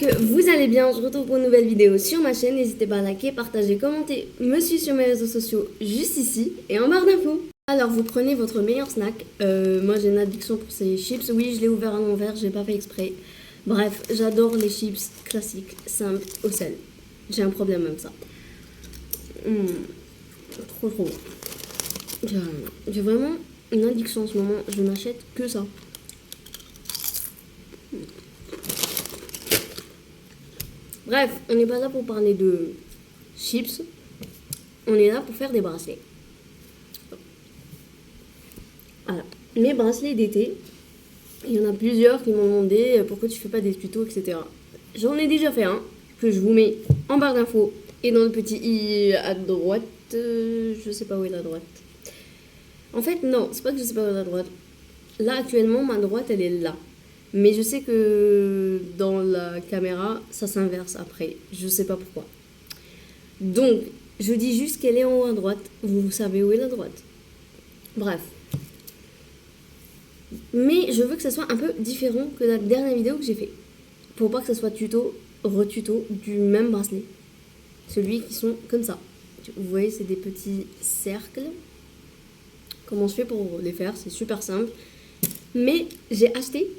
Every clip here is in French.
que vous allez bien, je retrouve pour une nouvelle vidéo sur ma chaîne. N'hésitez pas à liker, partager, commenter, me suivre sur mes réseaux sociaux juste ici et en barre d'infos. Alors vous prenez votre meilleur snack. Moi j'ai une addiction pour ces chips. Oui, je l'ai ouvert à l'envers, j'ai pas fait exprès. Bref, j'adore les chips classiques, simples, au sel. J'ai un problème avec ça. Trop bon. J'ai vraiment une addiction en ce moment, je n'achète que ça. Bref, on n'est pas là pour parler de chips, on est là pour faire des bracelets. Voilà, mes bracelets d'été, il y en a plusieurs qui m'ont demandé pourquoi tu fais pas des tutos, etc. J'en ai déjà fait un, que je vous mets en barre d'infos et dans le petit i à droite. Je sais pas où est la droite. En fait, non, c'est pas que je sais pas où est la droite. Là, actuellement, ma droite, elle est là. Mais je sais que dans la caméra, ça s'inverse après. Je sais pas pourquoi. Donc, je dis juste qu'elle est en haut à droite. Vous savez où est la droite. Bref. Mais je veux que ça soit un peu différent que la dernière vidéo que j'ai fait. Pour pas que ça soit tuto, retuto du même bracelet. Celui qui sont comme ça. Vous voyez, c'est des petits cercles. Comment je fais pour les faire? C'est super simple. Mais j'ai acheté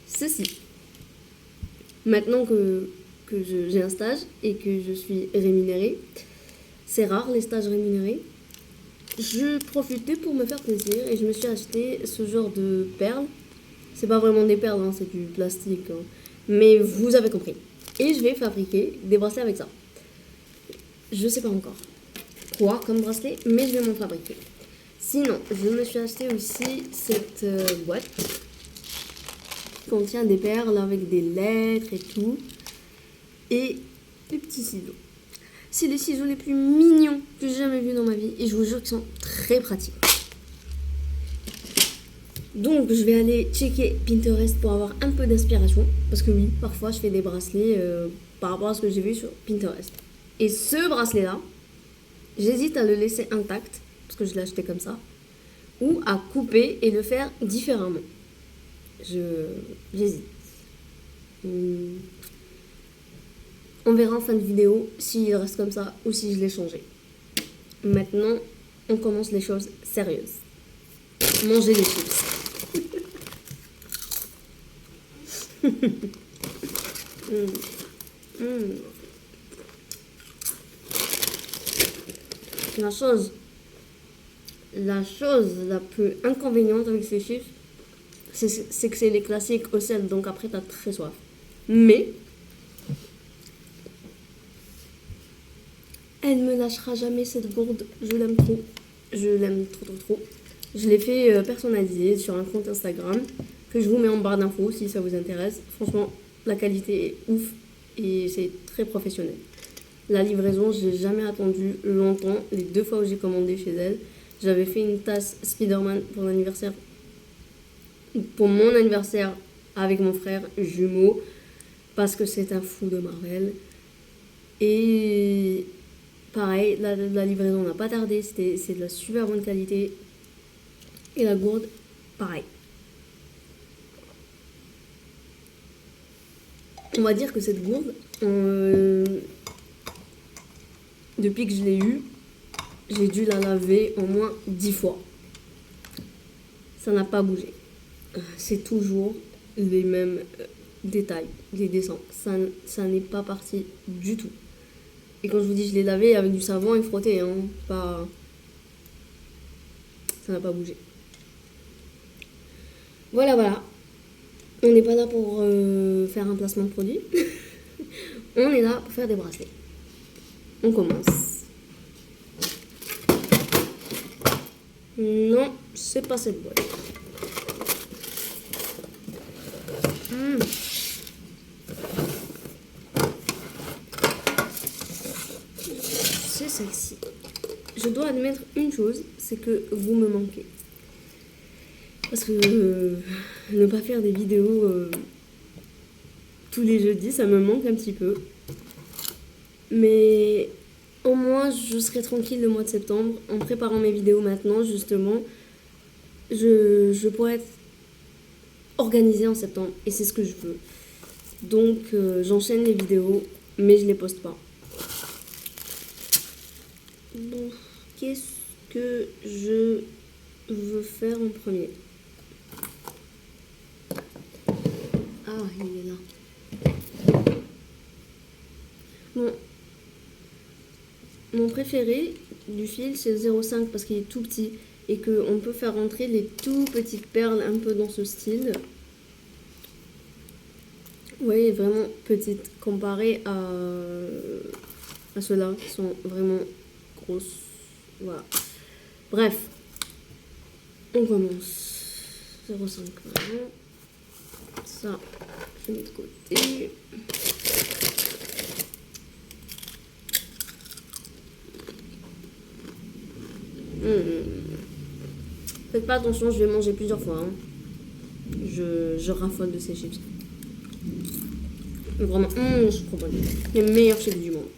ceci. Maintenant que j'ai un stage et que je suis rémunérée, c'est rare les stages rémunérés, je profitais pour me faire plaisir et je me suis acheté ce genre de perles. C'est pas vraiment des perles, hein, c'est du plastique, hein. Mais vous avez compris. Et je vais fabriquer des bracelets avec ça. Je sais pas encore quoi comme bracelet, mais je vais m'en fabriquer. Sinon, je me suis acheté aussi cette boîte qui contient des perles avec des lettres et tout. Et des petits ciseaux. C'est les ciseaux les plus mignons que j'ai jamais vus dans ma vie. Et je vous jure qu'ils sont très pratiques. Donc, je vais aller checker Pinterest pour avoir un peu d'inspiration. Parce que oui, parfois, je fais des bracelets par rapport à ce que j'ai vu sur Pinterest. Et ce bracelet-là, j'hésite à le laisser intact, parce que je l'ai acheté comme ça, ou à couper et le faire différemment. J'hésite. On verra en fin de vidéo s'il reste comme ça ou si je l'ai changé. Maintenant, on commence les choses sérieuses. Manger les chips. La chose la plus inconvéniente avec ces chips, c'est que c'est les classiques au sel, donc après t'as très soif. Mais elle me lâchera jamais cette gourde, je l'aime trop. Je l'aime trop. Je l'ai fait personnaliser sur un compte Instagram que je vous mets en barre d'infos si ça vous intéresse. Franchement, la qualité est ouf et c'est très professionnel. La livraison, j'ai jamais attendu longtemps. Les 2 fois où j'ai commandé chez elle, j'avais fait une tasse Spider-Man pour l'anniversaire, pour mon anniversaire avec mon frère jumeau, parce que c'est un fou de Marvel. Et pareil, la livraison n'a pas tardé, c'est de la super bonne qualité. Et la gourde, pareil. On va dire que cette gourde, depuis que je l'ai eue, j'ai dû la laver au moins 10 fois. Ça n'a pas bougé. C'est toujours les mêmes détails, les dessins. Ça n'est pas parti du tout. Et quand je vous dis je l'ai lavé avec du savon et frotté, hein, pas... ça n'a pas bougé. Voilà. On n'est pas là pour faire un placement de produit. On est là pour faire des bracelets. On commence. Non, c'est pas cette boîte. C'est celle-ci. Je dois admettre une chose, c'est que vous me manquez. Parce que ne pas faire des vidéos tous les jeudis, ça me manque un petit peu. Mais au moins, je serai tranquille le mois de septembre. En préparant mes vidéos maintenant, justement, je pourrais être organisée en septembre. Et c'est ce que je veux. Donc j'enchaîne les vidéos, mais je les poste pas. Bon, qu'est-ce que je veux faire en premier? Ah, il est là. Bon, mon préféré du fil, c'est le 0,5 parce qu'il est tout petit et qu'on peut faire rentrer les tout petites perles un peu dans ce style. Vous voyez, vraiment petites comparées à ceux-là qui sont vraiment grosses. Voilà. Bref, on commence. 0,5 vraiment. Ça, je mets de côté. Faites pas attention, je vais manger plusieurs fois. Hein. Je raffole de ces chips. Vraiment, c'est trop bon. Les meilleurs chips du monde.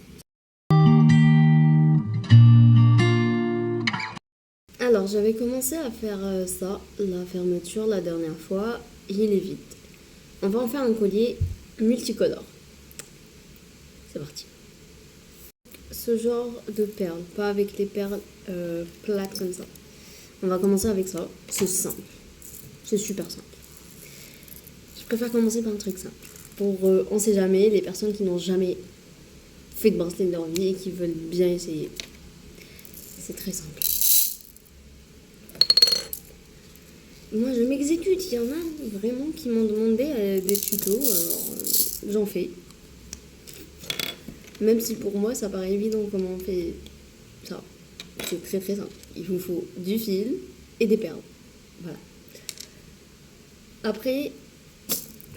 Alors, j'avais commencé à faire ça, la fermeture, la dernière fois. Il est vide. On va en faire un collier multicolore. C'est parti. Ce genre de perles, pas avec les perles plates comme ça. On va commencer avec ça. C'est simple. C'est super simple. Je préfère commencer par un truc simple. Pour, on sait jamais, les personnes qui n'ont jamais fait de bracelet de leur vie et qui veulent bien essayer. C'est très simple. Moi, je m'exécute. Il y en a vraiment qui m'ont demandé des tutos. Alors, j'en fais. Même si pour moi, ça paraît évident comment on fait ça. C'est très très simple. Il vous faut du fil et des perles. Voilà. Après,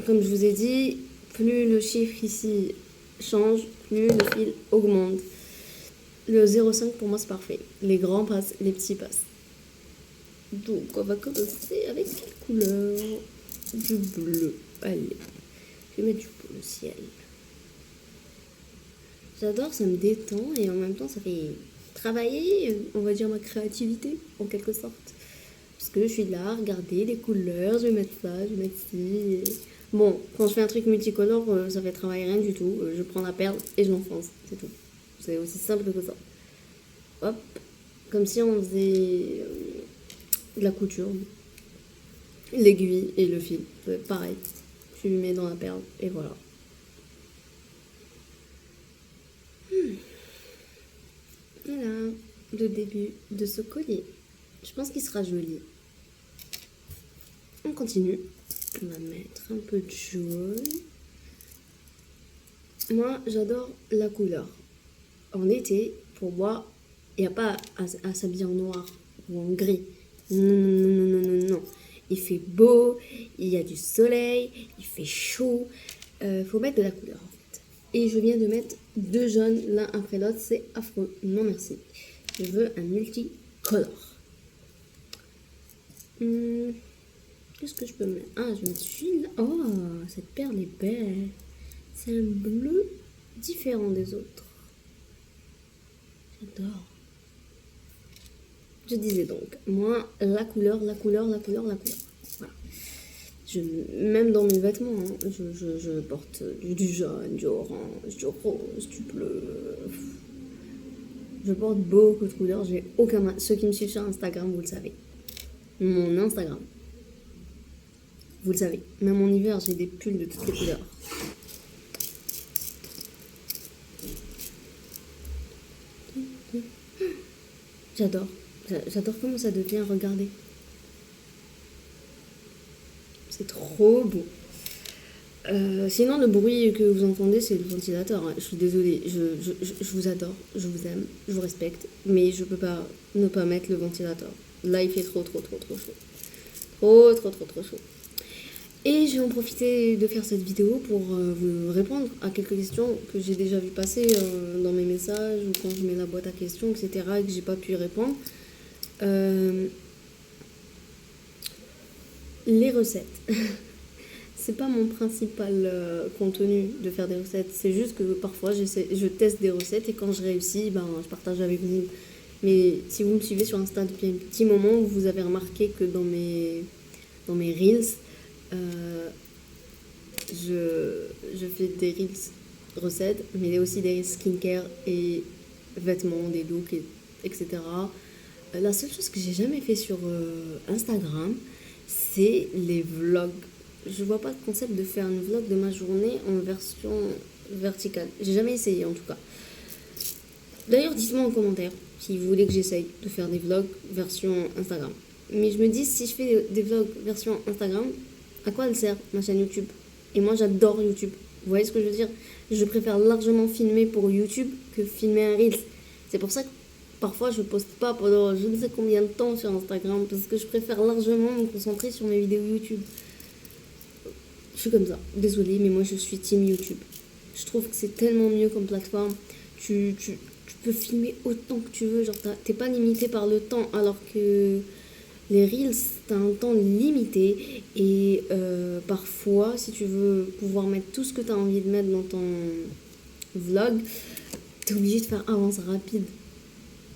comme je vous ai dit, plus le chiffre ici change, plus le fil augmente. Le 0,5 pour moi c'est parfait. Les grands passent, les petits passent. Donc on va commencer avec quelle couleur? Du bleu. Allez, je vais mettre du bleu ciel. J'adore, ça me détend et en même temps ça fait travailler, on va dire, ma créativité en quelque sorte. Parce que je suis là, regardez les couleurs, je vais mettre ça, je vais mettre ci. Bon, quand je fais un truc multicolore, ça fait travailler rien du tout. Je prends la perle et je l'enfonce, c'est tout. C'est aussi simple que ça. Hop, comme si on faisait de la couture. L'aiguille et le fil, pareil. Je lui mets dans la perle et voilà. Voilà, le début de ce collier. Je pense qu'il sera joli. On continue. On va mettre un peu de jaune. Moi, j'adore la couleur. En été, pour moi, il n'y a pas à s'habiller en noir ou en gris. Non, non, non, non, non, non. Il fait beau, il y a du soleil, il fait chaud. Faut mettre de la couleur en fait. Et je viens de mettre 2 jaunes l'un après l'autre. C'est affreux. Non merci. Je veux un multicolore. Qu'est-ce que je peux mettre? Ah, je vais mettre celui-là. Oh, cette perle est belle. C'est un bleu différent des autres. J'adore. Je disais donc, moi, la couleur. Voilà. Même dans mes vêtements, hein, je porte du jaune, du orange, du rose, du bleu. Je porte beaucoup de couleurs. J'ai aucun... Ceux qui me suivent sur Instagram, vous le savez. Mon Instagram. Vous le savez. Même en hiver, j'ai des pulls de toutes les couleurs. J'adore. J'adore comment ça devient, regardez. C'est trop beau. Sinon, le bruit que vous entendez, c'est le ventilateur. Hein. Je suis désolée, je vous adore, je vous aime, je vous respecte, mais je peux pas ne pas mettre le ventilateur. Là, il fait trop chaud. Trop chaud. Et je vais en profiter de faire cette vidéo pour vous répondre à quelques questions que j'ai déjà vu passer dans mes messages ou quand je mets la boîte à questions, etc. et que j'ai pas pu y répondre. Les recettes. C'est pas mon principal contenu de faire des recettes. C'est juste que parfois je teste des recettes et quand je réussis, ben, je partage avec vous. Mais si vous me suivez sur Insta depuis un petit moment, vous avez remarqué que dans mes Reels, je fais des reels recettes, mais aussi des skincare et vêtements, des looks, etc. La seule chose que j'ai jamais fait sur Instagram, c'est les vlogs. Je vois pas le concept de faire une vlog de ma journée en version verticale. J'ai jamais essayé en tout cas. D'ailleurs, dites-moi en commentaire si vous voulez que j'essaye de faire des vlogs version Instagram. Mais je me dis, si je fais des vlogs version Instagram, à quoi elle sert ma chaîne YouTube? Et moi, j'adore YouTube. Vous voyez ce que je veux dire? Je préfère largement filmer pour YouTube que filmer un Reels. C'est pour ça que parfois, je poste pas pendant je ne sais combien de temps sur Instagram, parce que je préfère largement me concentrer sur mes vidéos YouTube. Je suis comme ça. Désolée, mais moi, je suis team YouTube. Je trouve que c'est tellement mieux comme plateforme. Tu peux filmer autant que tu veux. Genre, t'es pas limité par le temps, alors que les Reels, t'as un temps limité. Et parfois, si tu veux pouvoir mettre tout ce que t'as envie de mettre dans ton vlog, t'es obligé de faire avance rapide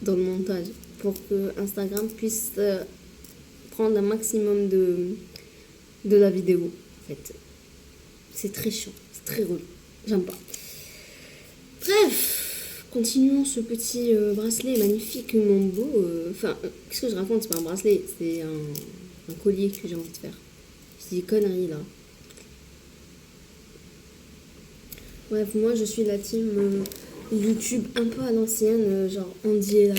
dans le montage pour que Instagram puisse prendre un maximum de la vidéo. En fait, c'est très chiant, c'est très relou. J'aime pas. Bref, continuons ce petit bracelet magnifiquement beau. Enfin, qu'est-ce que je raconte? C'est pas un bracelet, c'est un collier que j'ai envie de faire. C'est des conneries là. Bref, moi je suis la team YouTube un peu à l'ancienne, genre Andy est là,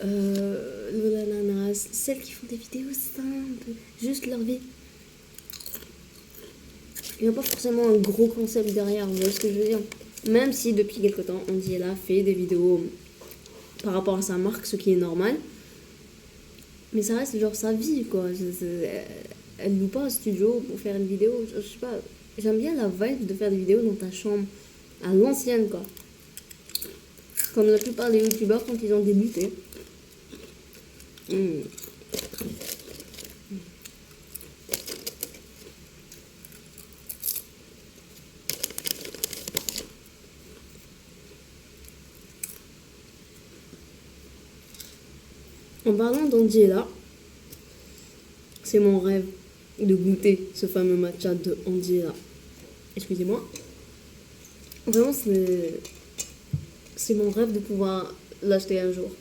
Lola Nanas, celles qui font des vidéos simples, juste leur vie. Il n'y a pas forcément un gros concept derrière, vous voyez ce que je veux dire? Même si depuis quelque temps, Andy est là, fait des vidéos par rapport à sa marque, ce qui est normal. Mais ça reste genre sa vie, quoi. Elle loue pas au studio pour faire une vidéo. Je sais pas, j'aime bien la vibe de faire des vidéos dans ta chambre, à l'ancienne, quoi. Comme la plupart des youtubeurs quand ils ont débuté. En parlant d'Angela, c'est mon rêve de goûter ce fameux matcha de Angela. Excusez-moi. Vraiment, c'est mon rêve de pouvoir l'acheter un jour.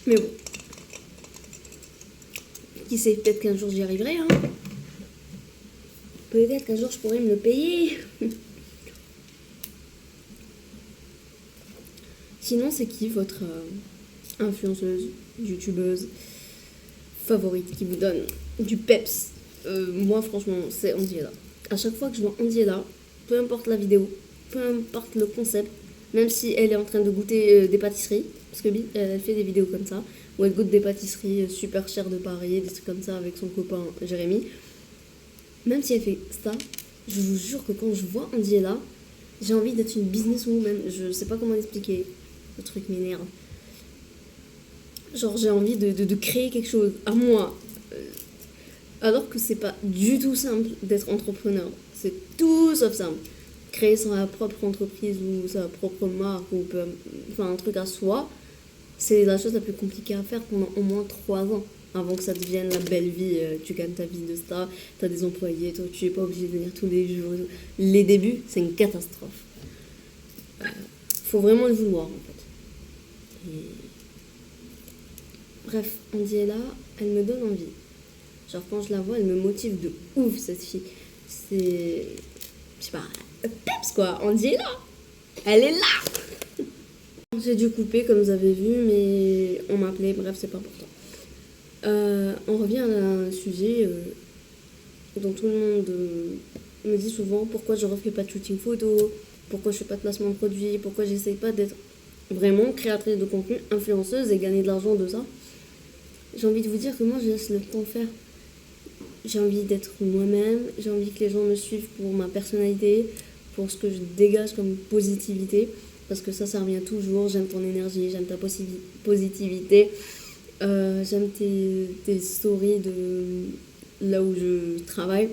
Mais bon. Qui sait, peut-être qu'un jour j'y arriverai. Hein. Peut-être qu'un jour je pourrai me le payer. Sinon, c'est qui votre influenceuse, youtubeuse favorite qui vous donne du peps? Moi, franchement, c'est Andiela. À chaque fois que je vois Andiela, peu importe la vidéo, peu importe le concept, même si elle est en train de goûter des pâtisseries, parce que elle fait des vidéos comme ça, où elle goûte des pâtisseries super chères de Paris, des trucs comme ça avec son copain Jérémy. Même si elle fait ça, je vous jure que quand je vois Andiela, j'ai envie d'être une businesswoman. Je sais pas comment l'expliquer. Le truc m'énerve. Genre, j'ai envie de créer quelque chose à moi. Alors que c'est pas du tout simple d'être entrepreneur. C'est tout sauf simple. Créer sa propre entreprise ou sa propre marque ou enfin un truc à soi, c'est la chose la plus compliquée à faire pendant au moins 3 ans. Avant que ça devienne la belle vie, tu gagnes ta vie de star, t'as des employés, toi tu es pas obligé de venir tous les jours. Les débuts, c'est une catastrophe. Faut vraiment le vouloir en fait. Et... Bref, Andy est là, elle me donne envie. Genre quand je la vois, elle me motive de ouf cette fille. C'est... Je sais pas, peps quoi, Andy est là. Elle est là. J'ai dû couper comme vous avez vu, mais on m'appelait, bref c'est pas important. On revient à un sujet dont tout le monde me dit souvent pourquoi je refais pas de shooting photo, pourquoi je fais pas de placement de produit, pourquoi j'essaye pas d'être vraiment créatrice de contenu, influenceuse et gagner de l'argent de ça. J'ai envie de vous dire que moi je laisse le temps faire. J'ai envie d'être moi-même, j'ai envie que les gens me suivent pour ma personnalité, pour ce que je dégage comme positivité, parce que ça revient toujours. J'aime ton énergie, j'aime ta positivité. J'aime tes stories de là où je travaille,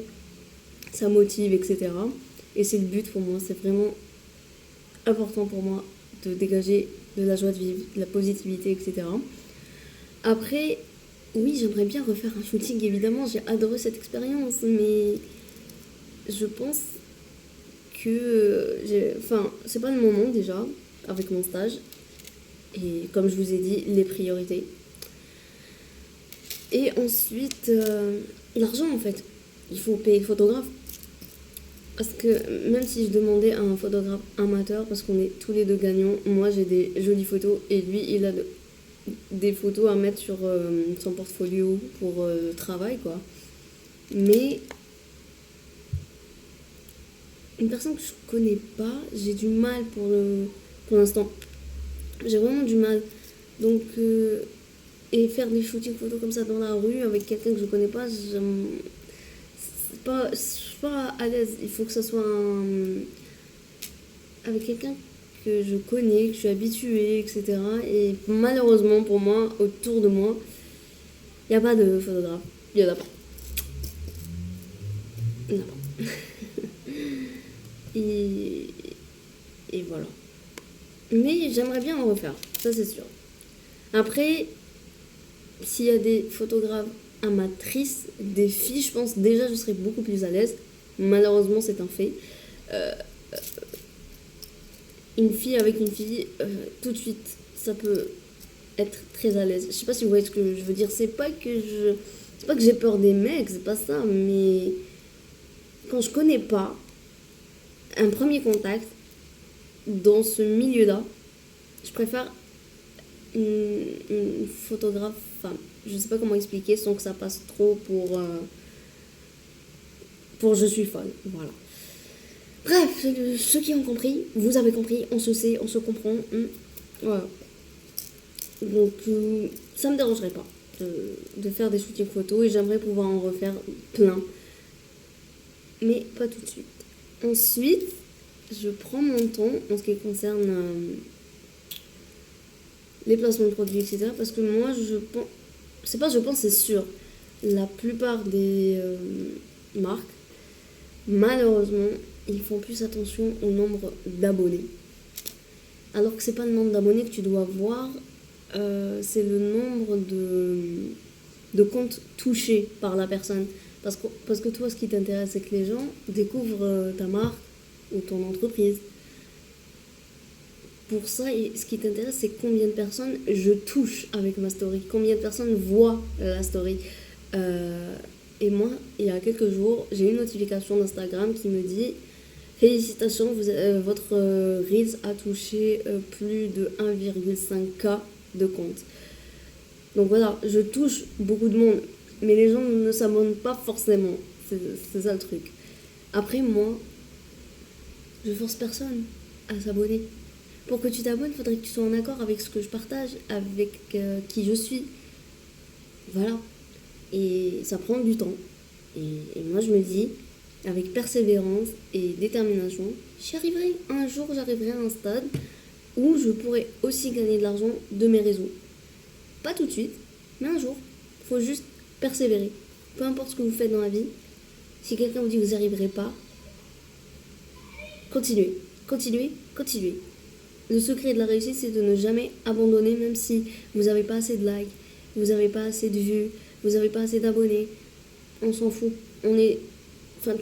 ça motive, etc. Et c'est le but pour moi, c'est vraiment important pour moi de dégager de la joie de vivre, de la positivité, etc. Après, Oui, j'aimerais bien refaire un shooting, évidemment, j'ai adoré cette expérience, mais je pense que enfin, c'est pas le moment déjà, avec mon stage, et comme je vous ai dit, les priorités. Et ensuite, l'argent en fait. Il faut payer le photographe. Parce que même si je demandais à un photographe amateur, parce qu'on est tous les deux gagnants, moi j'ai des jolies photos et lui il a des photos à mettre sur son portfolio pour le travail quoi. Mais une personne que je connais pas, j'ai du mal pour l'instant. J'ai vraiment du mal. Donc, et faire des shootings photos comme ça dans la rue avec quelqu'un que je connais pas, je suis pas à l'aise. Il faut que ça soit avec quelqu'un que je connais, que je suis habituée, etc. Et malheureusement pour moi, autour de moi, il n'y a pas de photographe. Il n'y en a pas. Il n'y en a pas. Et, et voilà. Mais j'aimerais bien en refaire, ça c'est sûr. Après, s'il y a des photographes amatrices, des filles, je pense déjà je serais beaucoup plus à l'aise. Malheureusement, c'est un fait. Euh, une fille avec une fille, tout de suite, ça peut être très à l'aise. Je sais pas si vous voyez ce que je veux dire. C'est pas que j'ai peur des mecs, c'est pas ça, mais quand je connais pas un premier contact dans ce milieu-là, je préfère une photographe femme. Je sais pas comment expliquer sans que ça passe trop pour je suis folle. Voilà. Bref, ceux qui ont compris, vous avez compris, on se sait, on se comprend. Voilà. Donc, ça me dérangerait pas de faire des shootings photos et j'aimerais pouvoir en refaire plein. Mais pas tout de suite. Ensuite, je prends mon temps en ce qui concerne les placements de produits, etc. Parce que moi, je pense, c'est pas je pense, c'est sûr, la plupart des marques, malheureusement, ils font plus attention au nombre d'abonnés. Alors que c'est pas le nombre d'abonnés que tu dois voir, c'est le nombre de comptes touchés par la personne. Parce que toi, ce qui t'intéresse, c'est que les gens découvrent ta marque ou ton entreprise. Pour ça, ce qui t'intéresse, c'est combien de personnes je touche avec ma story, combien de personnes voient la story. Et moi, il y a quelques jours, j'ai eu une notification d'Instagram qui me dit félicitations, votre Reels a touché plus de 1,5K de comptes. Donc voilà, je touche beaucoup de monde, mais les gens ne s'abonnent pas forcément. C'est ça le truc. Après, moi, je force personne à s'abonner. Pour que tu t'abonnes, il faudrait que tu sois en accord avec ce que je partage, avec qui je suis. Voilà. Et ça prend du temps. Et moi, je me dis, avec persévérance et détermination, j'y arriverai. Un jour, j'arriverai à un stade où je pourrai aussi gagner de l'argent de mes réseaux. Pas tout de suite, mais un jour. Il faut juste persévérer. Peu importe ce que vous faites dans la vie, si quelqu'un vous dit que vous n'y arriverez pas, continuez. Continuez, continuez. Le secret de la réussite, c'est de ne jamais abandonner, même si vous n'avez pas assez de likes, vous n'avez pas assez de vues, vous n'avez pas assez d'abonnés. On s'en fout.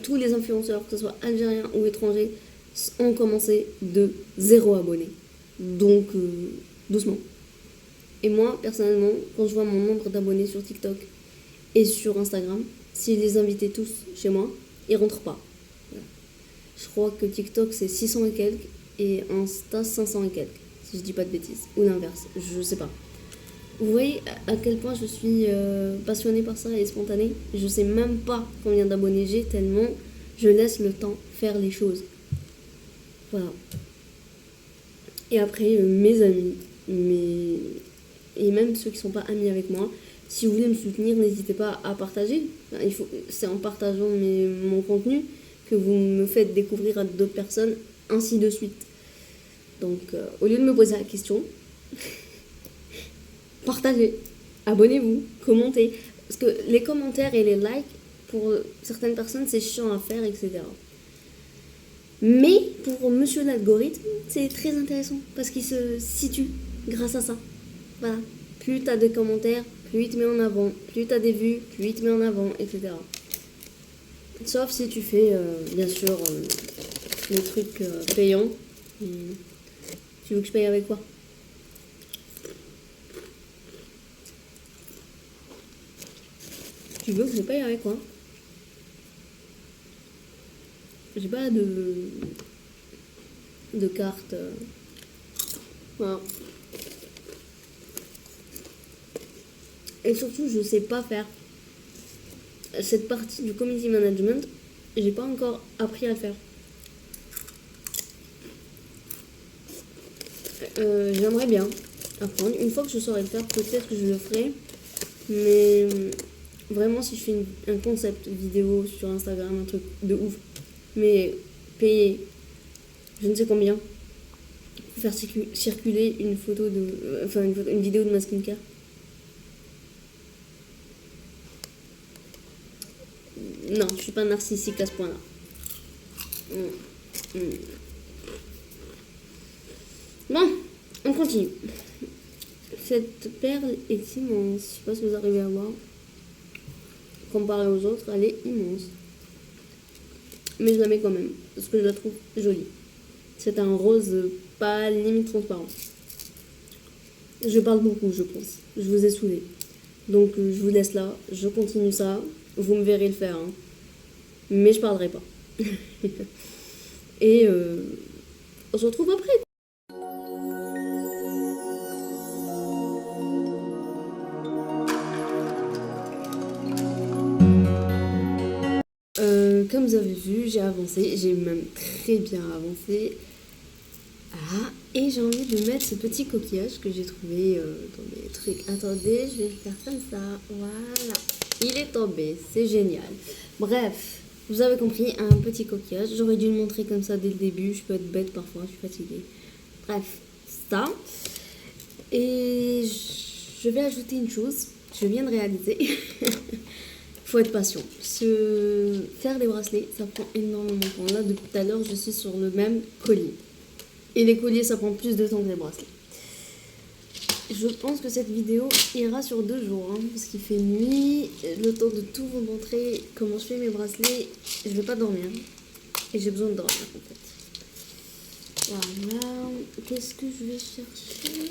Tous les influenceurs, que ce soit algériens ou étrangers, ont commencé de 0 abonnés. Donc, doucement. Et moi, personnellement, quand je vois mon nombre d'abonnés sur TikTok et sur Instagram, si je les invitais tous chez moi, ils rentrent pas. Voilà. Je crois que TikTok, c'est 600 et quelques, et Insta, 500 et quelques, si je dis pas de bêtises. Ou l'inverse, je sais pas. Vous voyez à quel point je suis passionnée par ça et spontanée. Je sais même pas combien d'abonnés j'ai, tellement je laisse le temps faire les choses. Voilà. Et après, mes amis, et même ceux qui sont pas amis avec moi, si vous voulez me soutenir, n'hésitez pas à partager. C'est en partageant mon contenu que vous me faites découvrir à d'autres personnes, ainsi de suite. Donc, au lieu de me poser la question, partagez, abonnez-vous, commentez. Parce que les commentaires et les likes, pour certaines personnes, c'est chiant à faire, etc. Mais pour monsieur l'algorithme, c'est très intéressant parce qu'il se situe grâce à ça. Voilà. Plus tu as de commentaires, plus il te met en avant. Plus tu as des vues, plus il te met en avant, etc. Sauf si tu fais, bien sûr, les trucs payants. Tu veux que je paye avec quoi? Tu veux que je paye avec quoi? J'ai pas de carte. Voilà. Et surtout, je sais pas faire cette partie du community management. J'ai pas encore appris à le faire. J'aimerais bien apprendre. Une fois que je saurai le faire, peut-être que je le ferai. Mais vraiment, si je fais un concept vidéo sur Instagram, un truc de ouf, mais payer je ne sais combien pour faire circuler une photo de. Enfin, une vidéo de ma skincare. Non, je suis pas narcissique à ce point-là. Bon, on continue. Cette perle est immense. Je sais pas si vous arrivez à voir. Comparée aux autres, elle est immense. Mais je la mets quand même, parce que je la trouve jolie. C'est un rose pâle, limite transparent. Je parle beaucoup, je pense. Je vous ai saoulé. Donc je vous laisse là, je continue ça. Vous me verrez le faire. Hein. Mais je parlerai pas. Et on se retrouve après. Comme vous avez vu, j'ai avancé, j'ai même très bien avancé. Ah, et j'ai envie de mettre ce petit coquillage que j'ai trouvé dans mes trucs. Attendez, je vais le faire comme ça. Voilà. Il est tombé, c'est génial. Bref, vous avez compris, un petit coquillage. J'aurais dû le montrer comme ça dès le début. Je peux être bête parfois, je suis fatiguée. Bref, ça. Et je vais ajouter une chose. Je viens de réaliser. Faut être patient. Faire des bracelets, ça prend énormément de temps. Là, depuis tout à l'heure, je suis sur le même collier. Et les colliers, ça prend plus de temps que les bracelets. Je pense que cette vidéo ira sur 2 jours, hein, parce qu'il fait nuit. Le temps de tout vous montrer comment je fais mes bracelets, je vais pas dormir. Et j'ai besoin de dormir, en fait. Voilà. Qu'est-ce que je vais chercher?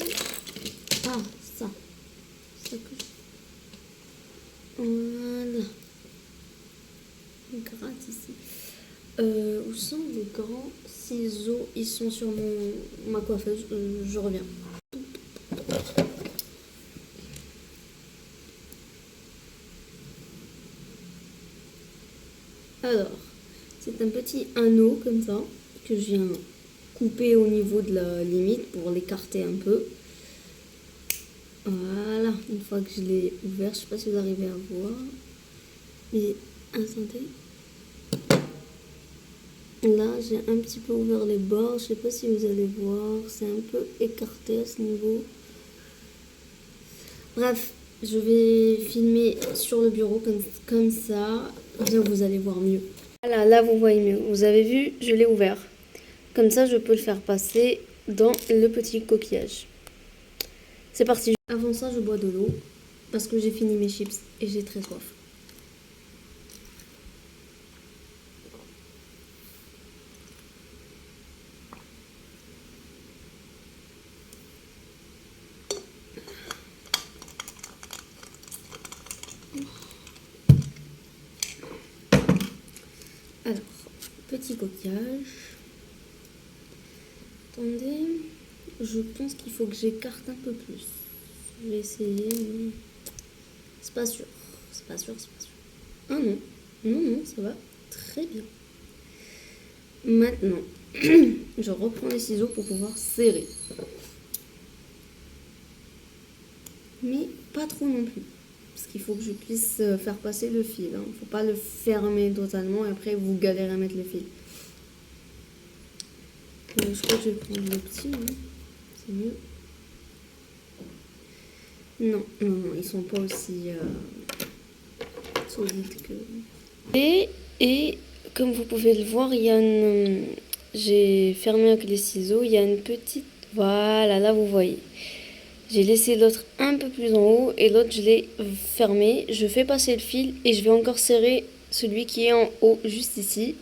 Ah, ça. Ça que je... Voilà. Gratte ici. Où sont les grands ciseaux? Ils sont sur ma coiffeuse. Je reviens. Alors, c'est un petit anneau comme ça que je viens couper au niveau de la limite pour l'écarter un peu. Voilà, une fois que je l'ai ouvert, je sais pas si vous arrivez à voir. Mais attendez. Là, j'ai un petit peu ouvert les bords. Je sais pas si vous allez voir. C'est un peu écarté à ce niveau. Bref, je vais filmer sur le bureau comme ça. Bien, vous allez voir mieux. Voilà, là, vous voyez mieux. Vous avez vu, je l'ai ouvert. Comme ça, je peux le faire passer dans le petit coquillage. C'est parti. Avant ça, je bois de l'eau parce que j'ai fini mes chips et j'ai très soif. Alors, petit coquillage. Attendez, je pense qu'il faut que j'écarte un peu plus. Je vais essayer, mais c'est pas sûr. C'est pas sûr, c'est pas sûr. Ah non, non, ça va très bien. Maintenant, je reprends les ciseaux pour pouvoir serrer. Mais pas trop non plus. Parce qu'il faut que je puisse faire passer le fil. Hein. Faut pas le fermer totalement et après vous galérez à mettre le fil. Je crois que je vais prendre le petit. Hein. C'est mieux. Non, ils sont pas aussi solides que... Et comme vous pouvez le voir, il y a une... J'ai fermé avec les ciseaux, il y a une petite... Voilà, là vous voyez. J'ai laissé l'autre un peu plus en haut et l'autre je l'ai fermé. Je fais passer le fil et je vais encore serrer celui qui est en haut juste ici.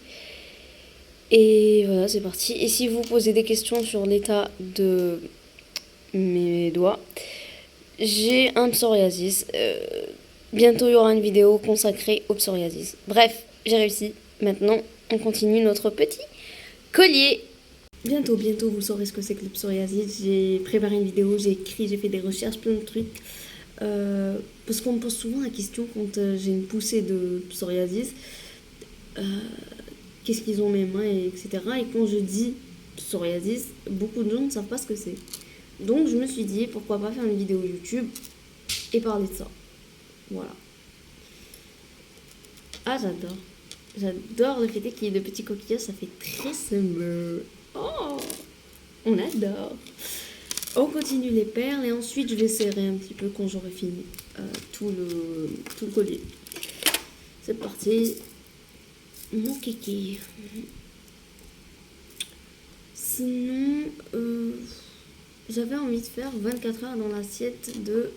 Et voilà, c'est parti. Et si vous posez des questions sur l'état de mes doigts, j'ai un psoriasis. Bientôt il y aura une vidéo consacrée au psoriasis. Bref, j'ai réussi. Maintenant, on continue notre petit collier. Bientôt, vous saurez ce que c'est que le psoriasis. J'ai préparé une vidéo, j'ai écrit, j'ai fait des recherches, plein de trucs. Parce qu'on me pose souvent la question quand j'ai une poussée de psoriasis. Qu'est-ce qu'ils ont mes mains, etc. Et quand je dis psoriasis, beaucoup de gens ne savent pas ce que c'est. Donc je me suis dit, pourquoi pas faire une vidéo YouTube et parler de ça. Voilà. Ah, j'adore. J'adore le fait qu'il y ait de petits coquillages, ça fait très summer. Oh, on adore. On continue les perles et ensuite je vais serrer un petit peu quand j'aurai fini tout le collier. C'est parti. Mon kéké. Sinon, j'avais envie de faire 24 heures dans l'assiette de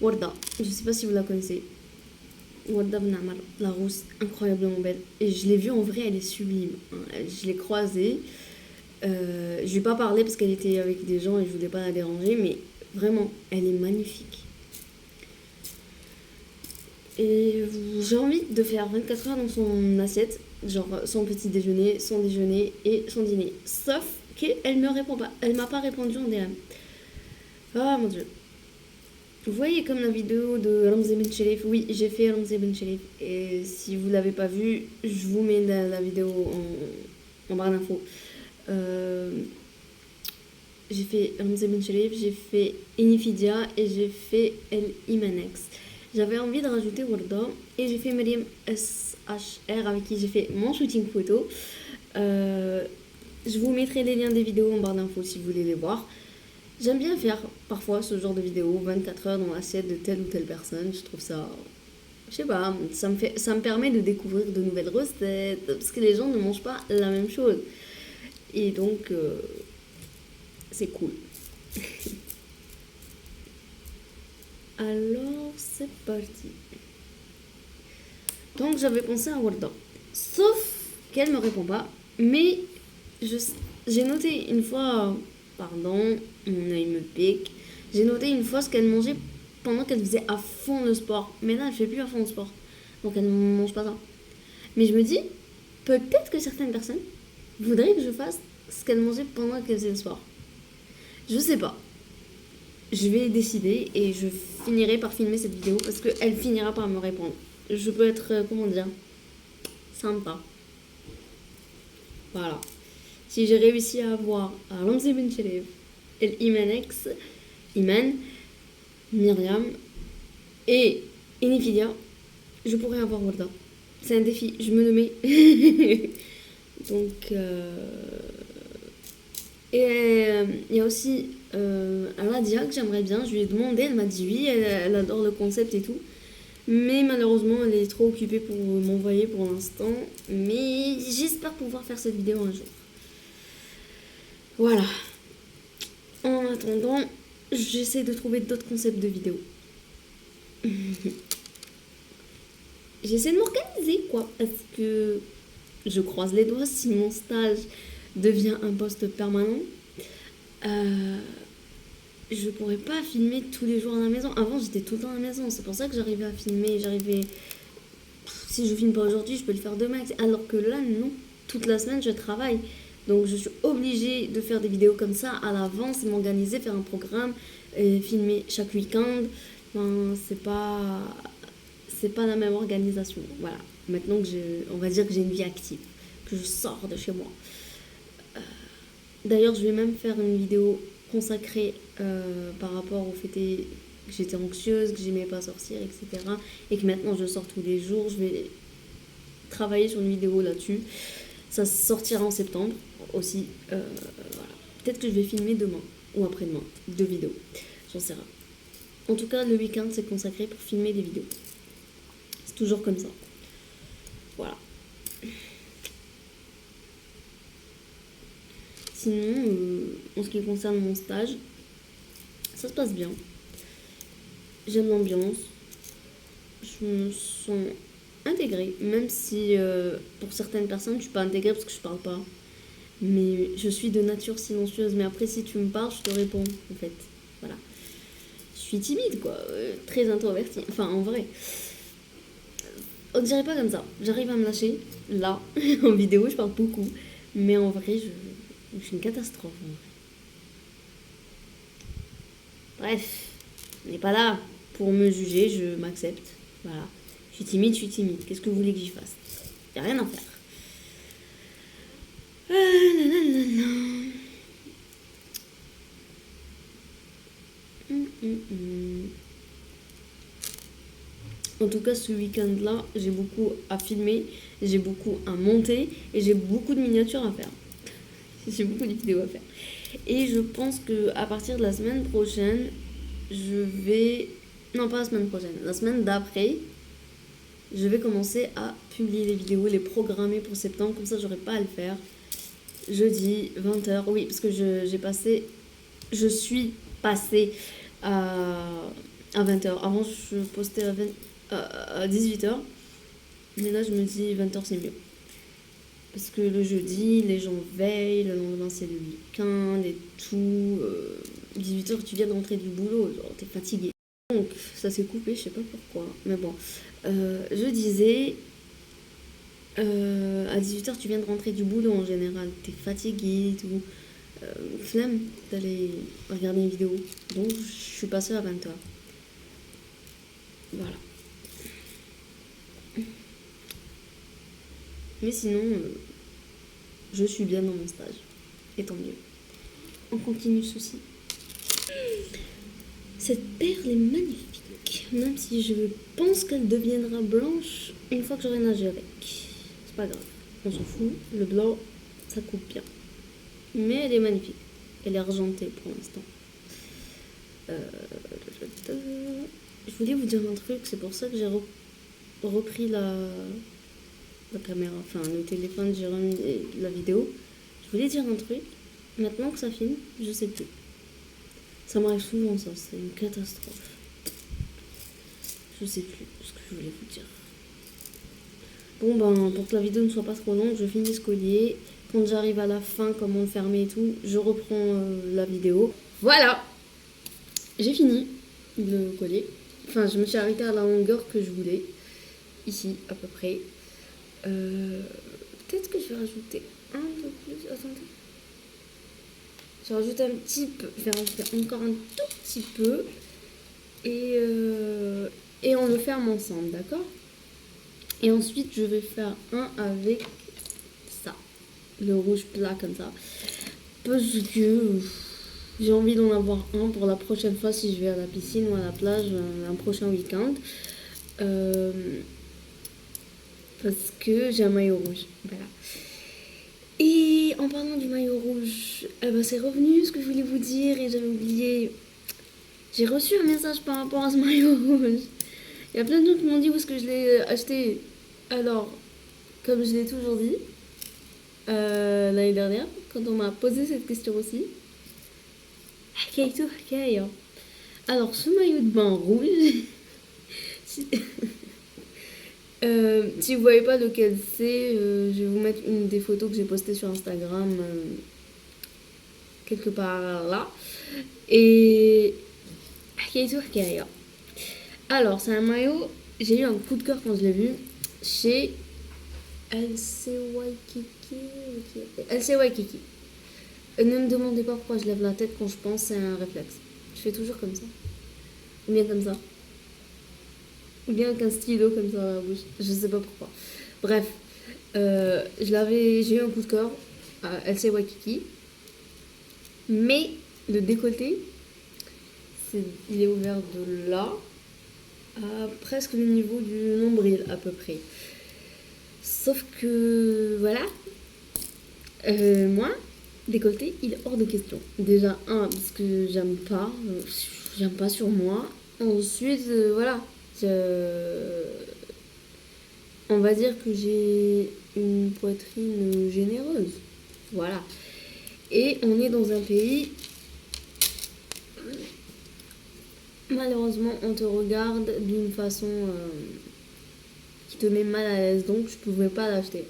Warda. Je sais pas si vous la connaissez. Warda Ben Ammar, la rousse, incroyablement belle. Et je l'ai vue en vrai, elle est sublime. Je l'ai croisée. Je lui ai pas parlé parce qu'elle était avec des gens et je voulais pas la déranger, mais vraiment, elle est magnifique. Et j'ai envie de faire 24 heures dans son assiette, genre son petit déjeuner, son déjeuner et son dîner. Sauf qu'elle me répond pas, elle m'a pas répondu en DM. Ah mon dieu. Vous voyez comme la vidéo de Ramzi Ben Sherif. Oui, j'ai fait Ramzi Ben Sherif. Et si vous l'avez pas vu, je vous mets la vidéo en barre d'infos. J'ai fait Ramzi Ben Sherif, j'ai fait Inifidia et j'ai fait El Imanex. J'avais envie de rajouter Warda et j'ai fait Mariam SHR avec qui j'ai fait mon shooting photo. Je vous mettrai les liens des vidéos en barre d'infos si vous voulez les voir. J'aime bien faire parfois ce genre de vidéo, 24 heures dans l'assiette de telle ou telle personne. Je trouve ça, je sais pas, ça me permet de découvrir de nouvelles recettes parce que les gens ne mangent pas la même chose. Et donc, c'est cool. Alors, c'est parti. Donc, j'avais pensé à Warda. Sauf qu'elle me répond pas. Mais j'ai noté une fois, pardon, mon œil me pique. J'ai noté une fois ce qu'elle mangeait pendant qu'elle faisait à fond le sport. Mais là, elle fait plus à fond le sport. Donc, elle ne mange pas ça. Mais je me dis, peut-être que certaines personnes voudraient que je fasse ce qu'elle mangeait pendant qu'elle faisait le sport. Je sais pas. Je vais décider et je finirai par filmer cette vidéo parce qu'elle finira par me répondre. Je peux être, comment dire, sympa. Voilà. Si j'ai réussi à avoir Ramzi Ben Sherif, El Imanex, Iman, Myriam et Inifidia, je pourrais avoir Warda. C'est un défi, je me le mets. Donc, et il y a aussi Radia que j'aimerais bien. Je lui ai demandé, elle m'a dit oui, elle adore le concept et tout. Mais malheureusement, elle est trop occupée pour m'envoyer pour l'instant. Mais j'espère pouvoir faire cette vidéo un jour. Voilà. En attendant, j'essaie de trouver d'autres concepts de vidéos. J'essaie de m'organiser, quoi. Parce que je croise les doigts si mon stage devient un poste permanent. Je pourrais pas filmer tous les jours à la maison. Avant, j'étais tout le temps à la maison. C'est pour ça que j'arrivais à filmer. Si je filme pas aujourd'hui, je peux le faire demain. Alors que là, non. Toute la semaine, je travaille. Donc, je suis obligée de faire des vidéos comme ça à l'avance, m'organiser, faire un programme, filmer chaque week-end. Enfin, c'est pas la même organisation. Voilà. Maintenant que on va dire que j'ai une vie active, que je sors de chez moi. D'ailleurs, je vais même faire une vidéo consacrée par rapport au fait que j'étais anxieuse, que j'aimais pas sortir, etc. Et que maintenant je sors tous les jours. Je vais travailler sur une vidéo là-dessus. Ça sortira en septembre aussi. Voilà. Peut-être que je vais filmer demain ou après-demain 2 vidéos. J'en sais rien. En tout cas, le week-end c'est consacré pour filmer des vidéos. C'est toujours comme ça. Voilà. Sinon, en ce qui concerne mon stage, Ça se passe bien. J'aime l'ambiance. Je me sens intégrée, même si pour certaines personnes je suis pas intégrée parce que je parle pas. Mais je suis de nature silencieuse. Mais après, si tu me parles, je te réponds, en fait. Voilà. Je suis timide, quoi. Très introvertie. Enfin, en vrai. On dirait pas comme ça. J'arrive à me lâcher. Là, en vidéo, je parle beaucoup. Mais en vrai, je suis une catastrophe. En vrai. Bref. On n'est pas là pour me juger. Je m'accepte. Voilà. Je suis timide, je suis timide. Qu'est-ce que vous voulez que j'y fasse? Y a rien à faire. Nanana. En tout cas, ce week-end-là, j'ai beaucoup à filmer, j'ai beaucoup à monter et j'ai beaucoup de miniatures à faire. J'ai beaucoup de vidéos à faire. Et je pense que à partir de la semaine prochaine, je vais... Non, pas la semaine prochaine. La semaine d'après, je vais commencer à publier les vidéos, les programmer pour septembre. Comme ça, j'aurai pas à le faire. Jeudi, 20h. Oui, parce que je suis passée à 20h. Avant, je postais à 18h. Mais là, je me dis 20h, c'est mieux. Parce que le jeudi, les gens veillent, le lendemain, c'est le week-end et tout. 18h, tu viens de rentrer du boulot, genre, t'es fatigué. Donc, ça s'est coupé, je sais pas pourquoi. Mais bon, je disais, à 18h, tu viens de rentrer du boulot en général. T'es fatigué et tout. Flemme d'aller regarder une vidéo. Donc, je suis passée à 20h. Voilà. Mais sinon, je suis bien dans mon stage. Et tant mieux. On continue ceci. Cette perle est magnifique. Même si je pense qu'elle deviendra blanche une fois que j'aurai nagé avec. C'est pas grave. On s'en fout. Le blanc, ça coupe bien. Mais elle est magnifique. Elle est argentée pour l'instant. Je voulais vous dire un truc. C'est pour ça que j'ai repris la caméra. Enfin, le téléphone, j'ai remis la vidéo. Je voulais dire un truc. Maintenant que ça filme, je sais plus. Ça m'arrive souvent, ça. C'est une catastrophe. Je sais plus ce que je voulais vous dire. Bon, ben, pour que la vidéo ne soit pas trop longue, je finis ce collier. Quand j'arrive à la fin, comment le fermer et tout, je reprends la vidéo. Voilà! J'ai fini le collier. Enfin, je me suis arrêtée à la longueur que je voulais. Ici, à peu près. Peut-être que je vais rajouter un peu plus. Attendez. Je vais rajouter un petit peu. Je vais rajouter encore un tout petit peu. Et on le ferme ensemble, d'accord? Et ensuite, je vais faire un avec ça. Le rouge plat comme ça. Parce que j'ai envie d'en avoir un pour la prochaine fois si je vais à la piscine ou à la plage un prochain week-end. Parce que j'ai un maillot rouge. Voilà. Et en parlant du maillot rouge, c'est revenu ce que je voulais vous dire et j'avais oublié. J'ai reçu un message par rapport à ce maillot rouge. Il y a plein de gens qui m'ont dit où est-ce que je l'ai acheté. Alors, comme je l'ai toujours dit, l'année dernière, quand on m'a posé cette question aussi. Alors, ce maillot de bain rouge, si vous voyez pas lequel c'est, je vais vous mettre une des photos que j'ai postées sur Instagram, quelque part là. Et alors, c'est un maillot, j'ai eu un coup de cœur quand je l'ai vu chez LC Waikiki. Ne me demandez pas pourquoi je lève la tête quand je pense, c'est un réflexe. Je fais toujours comme ça. Ou bien comme ça. Ou bien avec un stylo comme ça dans la bouche. Je sais pas pourquoi. Bref, j'ai eu un coup de cœur à LC Waikiki. Mais le décolleté, il est ouvert de là à presque le niveau du nombril à peu près. Sauf que voilà, moi, décolleté, il est hors de question. Déjà, parce que j'aime pas sur moi. Ensuite, voilà, on va dire que j'ai une poitrine généreuse. Voilà. Et on est dans un pays malheureusement, on te regarde d'une façon qui te met mal à l'aise, donc je pouvais pas l'acheter.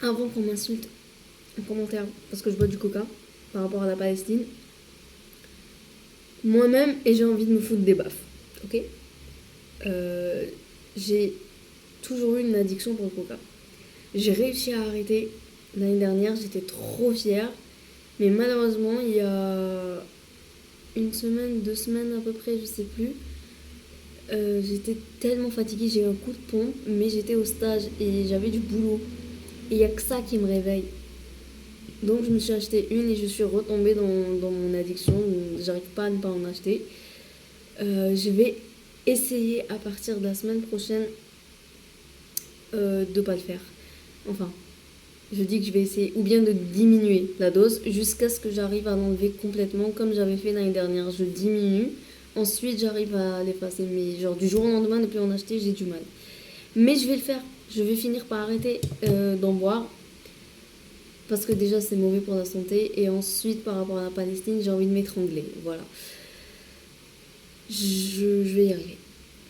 Avant qu'on m'insulte en commentaire parce que je bois du coca par rapport à la Palestine, moi-même, et j'ai envie de me foutre des baffes, ok. J'ai toujours eu une addiction pour le coca. J'ai réussi à arrêter l'année dernière, j'étais trop fière. Mais malheureusement, il y a une semaine, 2 semaines à peu près, je sais plus, j'étais tellement fatiguée, j'ai eu un coup de pompe, mais j'étais au stage et j'avais du boulot. Et il n'y a que ça qui me réveille. Donc je me suis acheté une et je suis retombée dans mon addiction. J'arrive pas à ne pas en acheter. Je vais essayer à partir de la semaine prochaine de pas le faire. Enfin, je dis que je vais essayer ou bien de diminuer la dose jusqu'à ce que j'arrive à l'enlever complètement comme j'avais fait l'année dernière. Je diminue, ensuite j'arrive à l'effacer. Mais genre du jour au lendemain, ne plus en acheter, j'ai du mal. Mais je vais le faire. Je vais finir par arrêter d'en boire. Parce que déjà c'est mauvais pour la santé. Et ensuite par rapport à la Palestine, j'ai envie de m'étrangler. Voilà. Je vais y arriver.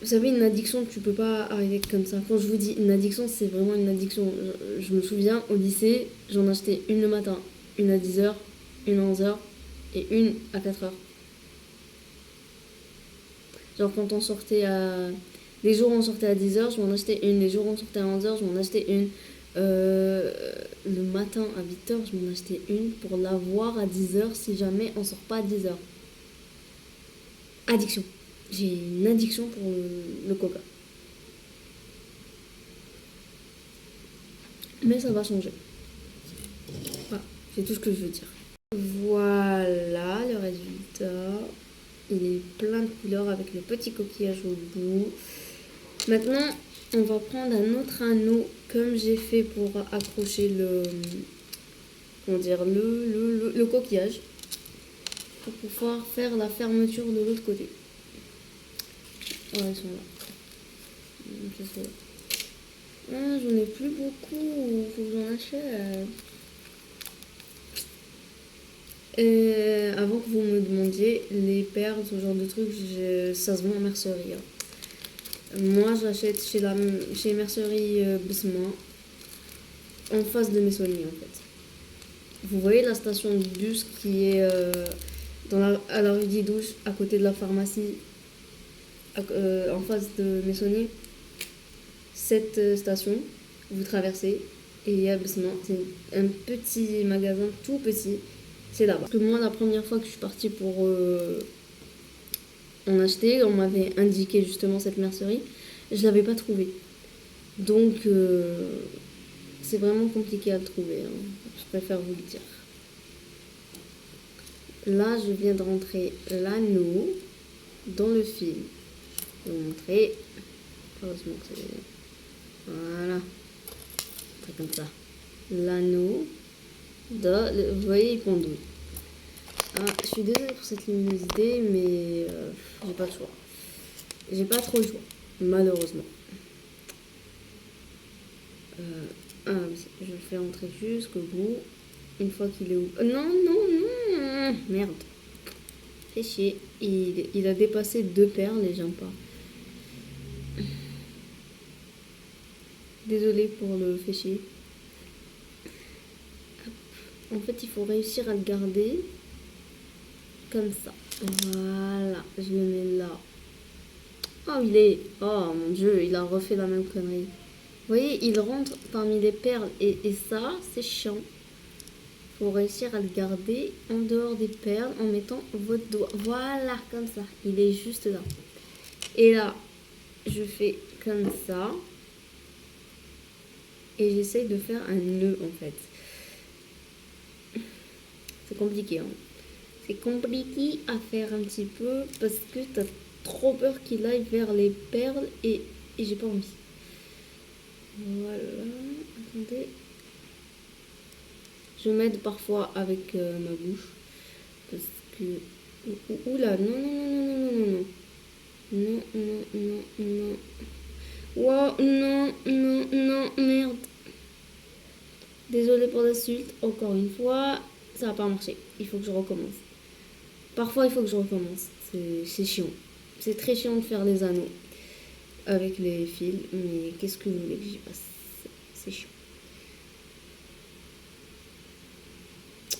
Vous savez, une addiction, tu peux pas arriver comme ça. Quand je vous dis une addiction, c'est vraiment une addiction. Je me souviens, au lycée, j'en achetais une le matin, une à 10h, une à 11h et une à 4h. Genre quand on sortait à... Les jours où on sortait à 10h, je m'en achetais une. Les jours où on sortait à 11h, je m'en achetais une. Le matin à 8h, je m'en achetais une pour l'avoir à 10h si jamais on sort pas à 10h. Addiction. J'ai une addiction pour le coca. Mais ça va changer. Voilà, c'est tout ce que je veux dire. Voilà le résultat. Il est plein de couleurs avec le petit coquillage au bout. Maintenant, on va prendre un autre anneau comme j'ai fait pour accrocher comment dire, le coquillage pour pouvoir faire la fermeture de l'autre côté. Ouais, ils sont là. Ah, j'en ai plus beaucoup, faut que j'en achète. Avant que vous me demandiez, les perles, ce genre de trucs, ça se vend en mercerie. Hein. Moi, j'achète chez Mercerie Besma, en face de Messonnier en fait. Vous voyez la station de bus qui est à la rue d'Idouche, à côté de la pharmacie, en face de Messonnier. Cette station, vous traversez et il y a Besma. C'est un petit magasin tout petit. C'est là-bas. Parce que moi, la première fois que je suis partie pour en acheter, on m'avait indiqué justement cette mercerie. Je l'avais pas trouvée. Donc, c'est vraiment compliqué à le trouver. Hein. Je préfère vous le dire. Là, je viens de rentrer l'anneau dans le fil. Je vais vous montrer. Heureusement que c'est... Voilà. Un truc comme ça. L'anneau. Vous voyez, il pendouille. Ah, je suis désolée pour cette luminosité, mais j'ai pas le choix. J'ai pas trop le choix, malheureusement. Je le fais entrer jusqu'au bout. Une fois qu'il est où... non, merde. Fais chier. Il a dépassé 2 perles et j'aime pas. Désolée pour le fait chier. En fait, il faut réussir à le garder comme ça. Voilà, je le mets là. Oh mon dieu, il a refait la même connerie. Vous voyez, il rentre parmi les perles et ça, c'est chiant. Faut réussir à le garder en dehors des perles en mettant votre doigt. Voilà, comme ça. Il est juste là. Et là, je fais comme ça. Et j'essaye de faire un nœud en fait. C'est compliqué, hein. C'est compliqué à faire un petit peu parce que t'as trop peur qu'il aille vers les perles et j'ai pas envie. Voilà, attendez. Je m'aide parfois avec ma bouche parce que... Oula, non. Non. Wow, non, merde. Désolée pour l'insulte, encore une fois. ça va pas marcher. Il faut que je recommence. Parfois, il faut que je recommence. C'est chiant. C'est très chiant de faire des anneaux avec les fils, mais qu'est-ce que vous voulez que j'y fasse? C'est chiant.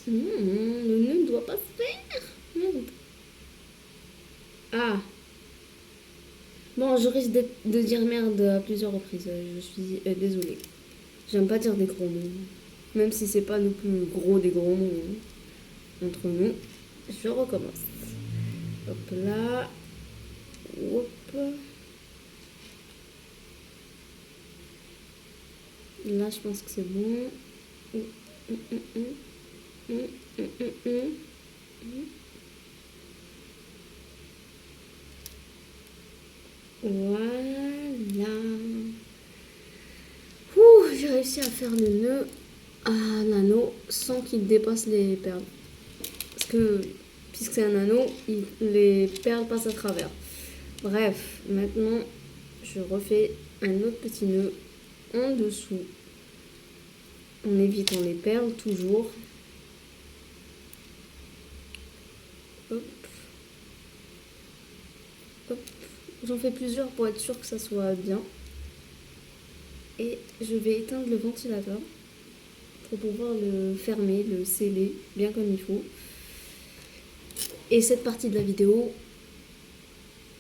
Le nœud ne doit pas se faire. Merde. Ah. Bon, je risque de dire merde à plusieurs reprises. Je suis désolée. J'aime pas dire des gros mots. Même si c'est pas le plus gros des gros mots entre nous. Je recommence. Hop là. Hop. Là, je pense que c'est bon. Voilà. J'ai réussi à faire le nœud à l'anneau sans qu'il dépasse les perles. Parce que, puisque c'est un anneau, les perles passent à travers. Bref, maintenant, je refais un autre petit nœud en dessous. En évitant les perles, toujours. Hop. Hop. J'en fais plusieurs pour être sûr que ça soit bien. Et je vais éteindre le ventilateur pour pouvoir le fermer, le sceller bien comme il faut. Et cette partie de la vidéo,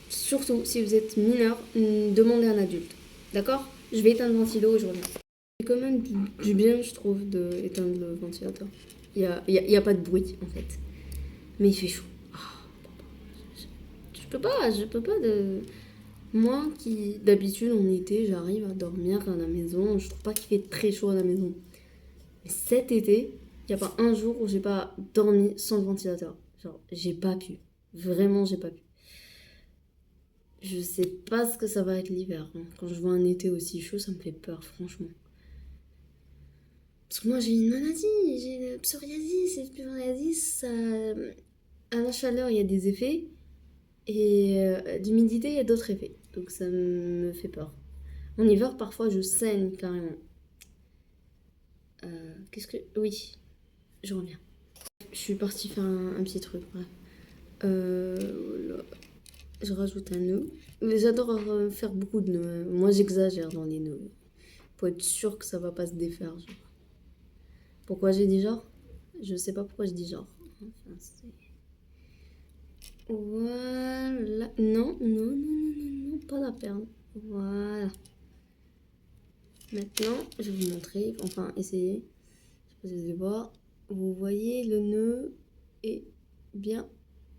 surtout si vous êtes mineur, demandez à un adulte. D'accord? Je vais éteindre le ventilateur et je reviens. C'est quand même du bien, je trouve, d'éteindre le ventilateur. Il y a pas de bruit en fait. Mais il fait chaud. Je peux pas de... Moi qui d'habitude en été j'arrive à dormir à la maison, je trouve pas qu'il fait très chaud à la maison. Mais cet été, il n'y a pas un jour où j'ai pas dormi sans le ventilateur. Genre, j'ai pas pu. Vraiment, j'ai pas pu. Je sais pas ce que ça va être l'hiver. Hein. Quand je vois un été aussi chaud, ça me fait peur, franchement. Parce que moi j'ai une maladie, j'ai le psoriasis. Et le psoriasis, ça... à la chaleur, il y a des effets. Et d'humidité, il y a d'autres effets. Donc ça me fait peur. En hiver, parfois, je saigne carrément. Qu'est-ce que... Oui, je reviens. Je suis partie faire un petit truc, bref. Voilà. Je rajoute un nœud. Mais j'adore faire beaucoup de nœuds. Moi, j'exagère dans les nœuds. Pour être sûr que ça va pas se défaire. Genre. Pourquoi j'ai dit genre? Je sais pas pourquoi je dis genre. Enfin, voilà. Non, pas la perle. Voilà. Maintenant, je vais vous montrer, enfin essayer. Je sais pas si vous allez voir. Vous voyez, le nœud est bien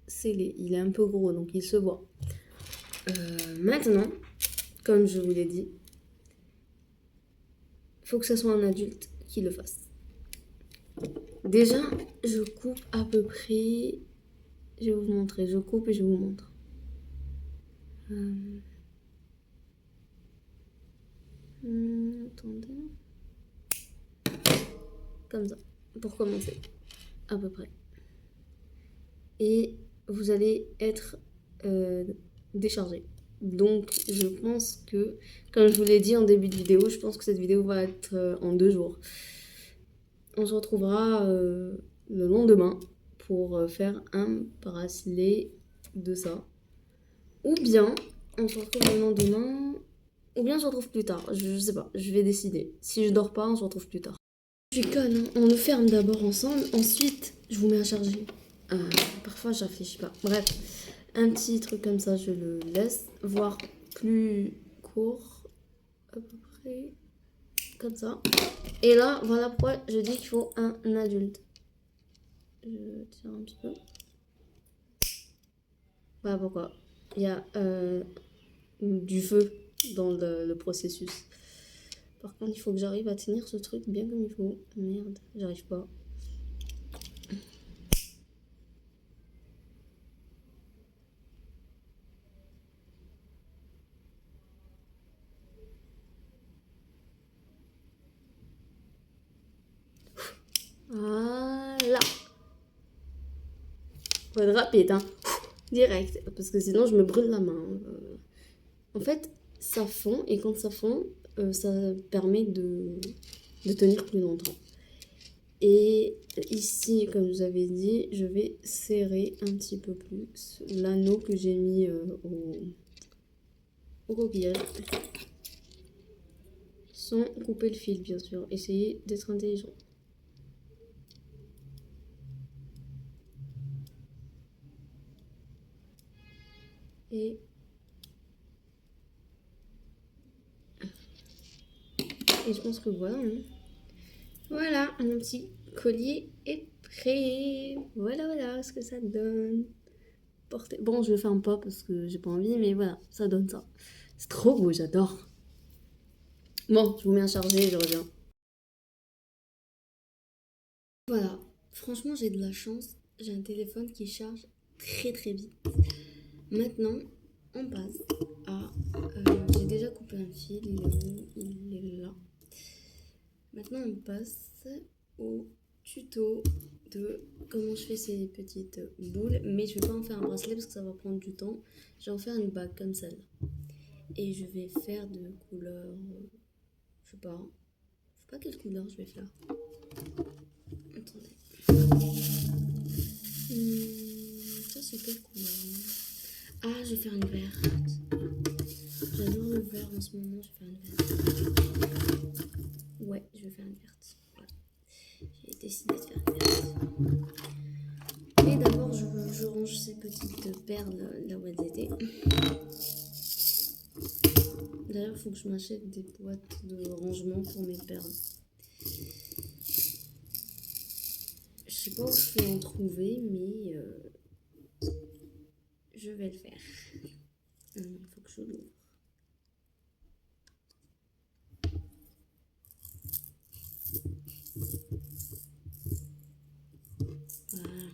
scellé. Il est un peu gros, donc il se voit. Maintenant, comme je vous l'ai dit, il faut que ce soit un adulte qui le fasse. Déjà, je coupe à peu près... Je vais vous montrer. Je coupe et je vous montre. Attendez. Comme ça, pour commencer. À peu près. Et vous allez être déchargé. Donc, je pense que, comme je vous l'ai dit en début de vidéo, je pense que cette vidéo va être en 2 jours. On se retrouvera le lendemain pour faire un bracelet de ça. Ou bien, on se retrouve le lendemain, ou bien on se retrouve plus tard. Je sais pas, je vais décider. Si je dors pas, on se retrouve plus tard. Je suis conne, hein. On le ferme d'abord ensemble, ensuite je vous mets à charger. Parfois je réfléchis pas. Bref, un petit truc comme ça, je le laisse, voire plus court, à peu près comme ça. Et là, voilà pourquoi je dis qu'il faut un adulte. Je tire un petit peu. Voilà pourquoi. Il y a du feu dans le processus. Par contre, il faut que j'arrive à tenir ce truc bien comme il faut. Merde, j'arrive pas. Voilà. Faut être rapide, hein. Direct. Parce que sinon, je me brûle la main. En fait, ça fond. Et quand ça fond, ça permet de tenir plus longtemps. Et ici, comme je vous avais dit, je vais serrer un petit peu plus l'anneau que j'ai mis au coquillage. Sans couper le fil, bien sûr. Essayez d'être intelligent. Et je pense que voilà. Hein. Voilà, un petit collier est prêt. Voilà ce que ça donne. Porter. Bon, je le fais un pas parce que j'ai pas envie, mais voilà, ça donne ça. C'est trop beau, j'adore. Bon, je vous mets à charger et je reviens. Voilà, franchement, j'ai de la chance. J'ai un téléphone qui charge très vite. Maintenant, on passe à... j'ai déjà coupé un fil, il est où? Il est là. Maintenant, on passe au tuto de comment je fais ces petites boules. Mais je vais pas en faire un bracelet parce que ça va prendre du temps. Je vais en faire une bague comme celle-là. Et je vais faire de couleur... je sais pas quelle couleur je vais faire. Attendez. Ça, c'est quelle couleur? Ah, je vais faire une verte. J'adore le vert en ce moment, je vais faire une verte. Ouais, je vais faire une verte. Voilà. J'ai décidé de faire une verte. Et d'abord, je range ces petites perles là où elles étaient. D'ailleurs, il faut que je m'achète des boîtes de rangement pour mes perles. Je sais pas où je vais en trouver, mais je vais le faire. Il faut que je l'ouvre. Voilà.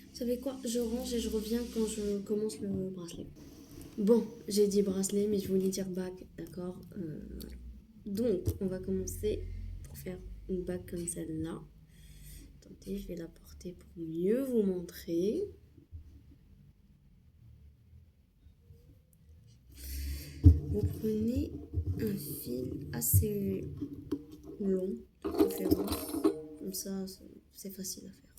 Vous savez quoi? Je range et je reviens quand je commence le bracelet. Bon, j'ai dit bracelet, mais je voulais dire bague, d'accord? Voilà. Donc, on va commencer pour faire une bague comme celle-là. Attendez, je vais la porter pour mieux vous montrer. Vous prenez un fil assez long, de préférence. Comme ça, c'est facile à faire.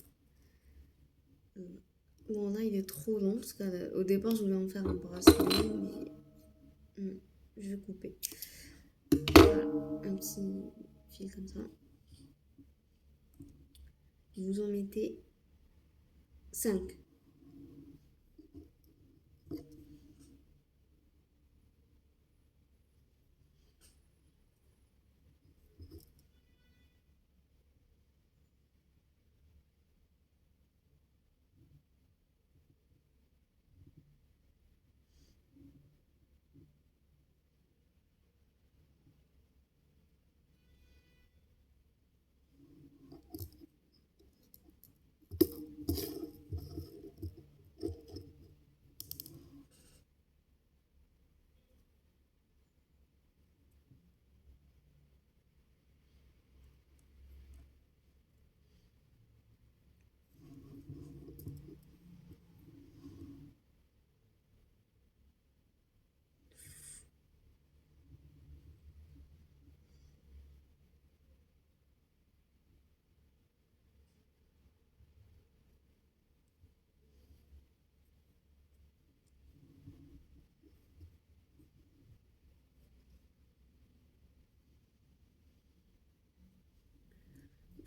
Bon, là, il est trop long, parce qu'au départ, je voulais en faire un bracelet, mais non, je vais couper. Voilà, un petit fil comme ça. Vous en mettez 5.